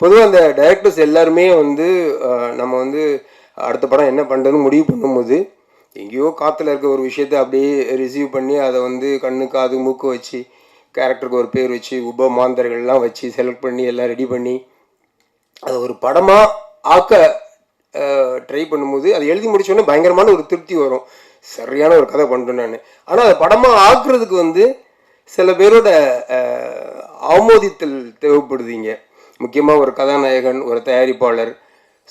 பொதுவாக அந்த டைரக்டர்ஸ் எல்லாருமே வந்து நம்ம வந்து அடுத்த படம் என்ன பண்ணுறதுன்னு முடிவு பண்ணும்போது எங்கேயோ காற்றுல இருக்க ஒரு விஷயத்த அப்படியே ரிசீவ் பண்ணி அதை வந்து கண்ணு காது மூக்கு வச்சு கேரக்டருக்கு ஒரு பேர் வச்சு உப மாந்தர்கள்லாம் வச்சு செலக்ட் பண்ணி எல்லாம் ரெடி பண்ணி அதை ஒரு படமாக ஆக்க ட்ரை பண்ணும்போது அதை எழுதி முடிச்சோடனே பயங்கரமான ஒரு திருப்தி வரும். சரியான ஒரு கதை பண்ணுறேன் நான். ஆனால் அதை படமாக ஆக்குறதுக்கு வந்து சில பேரோட அவமோதித்தல் தேவைப்படுதுங்க. முக்கியமாக ஒரு கதாநாயகன், ஒரு தயாரிப்பாளர்.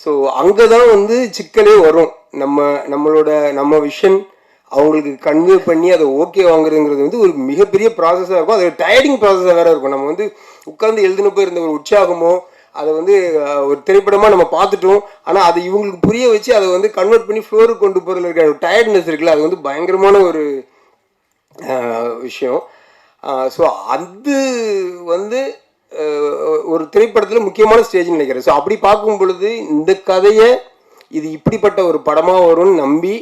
ஸோ அங்கே தான் வந்து சிக்கலே வரும். நம்ம விஷன் அவங்களுக்கு கன்வே பண்ணி அதை ஓகே வாங்குறதுங்கிறது வந்து ஒரு மிகப்பெரிய ப்ராசஸாக இருக்கும். அது டயர்டிங் ப்ராசஸாக வேறு இருக்கும். நம்ம வந்து உட்காந்து எழுதினப்போ இருந்த ஒரு உற்சாகமோ அதை வந்து ஒரு திரைப்படமாக நம்ம பார்த்துட்டோம். ஆனால் அதை இவங்களுக்கு புரிய வச்சு அதை வந்து கன்வெர்ட் பண்ணி ஃப்ளோருக்கு கொண்டு போகிறதுல இருக்கிற ஒரு டயர்ட்னஸ் இருக்குல்ல, அது வந்து பயங்கரமான ஒரு விஷயம். ஸோ அது வந்து ஒரு திரைப்படத்தில் முக்கியமான ஸ்டேஜ்னு நினைக்கிறேன். ஸோ அப்படி பார்க்கும் பொழுது இந்த கதையை இது இப்படிப்பட்ட ஒரு படமாக வரும்னு நம்பி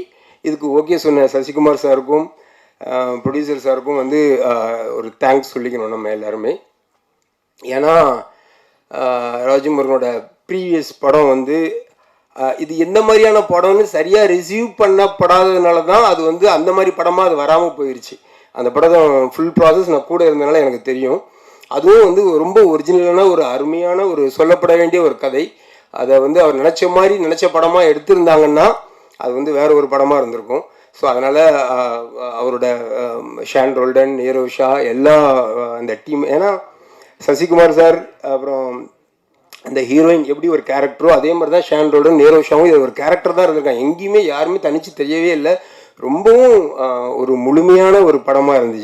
இதுக்கு ஓகே சொன்ன சசிகுமார் சாருக்கும் ப்ரொடியூசர் சாருக்கும் வந்து ஒரு தேங்க்ஸ் சொல்லிக்கணும் நம்ம எல்லாருமே. ஏன்னா ராஜமுருகனோட ப்ரீவியஸ் படம் வந்து இது எந்த மாதிரியான படம்னு சரியாக ரிசீவ் பண்ணப்படாததுனால தான் அது வந்து அந்த மாதிரி படமாக அது வராமல் போயிடுச்சு. அந்த படம் ஃபுல் ப்ராசஸ் நான் கூட இருந்ததுனால எனக்கு தெரியும். அதுவும் வந்து ரொம்ப ஒரிஜினலான ஒரு அருமையான ஒரு சொல்லப்பட வேண்டிய ஒரு கதை. அதை வந்து அவர் நினச்ச படமாக எடுத்திருந்தாங்கன்னா அது வந்து வேற ஒரு படமாக இருந்திருக்கும். ஸோ அதனால் அவரோட ஷான் ரோல்டன், நீரோஷா எல்லா அந்த டீம், ஏன்னா சசிகுமார் சார் அப்புறம் அந்த ஹீரோயின் எப்படி ஒரு கேரக்டரோ அதே மாதிரி தான் ஷான் ரோல்டன், நீரோஷாவும் இது ஒரு கேரக்டர் தான் இருந்திருக்காங்க. எங்கேயுமே யாருமே தனிச்சு தெரியவே இல்லை. ரொம்பவும் ஒரு முழுமையான ஒரு படமாக இருந்துச்சு.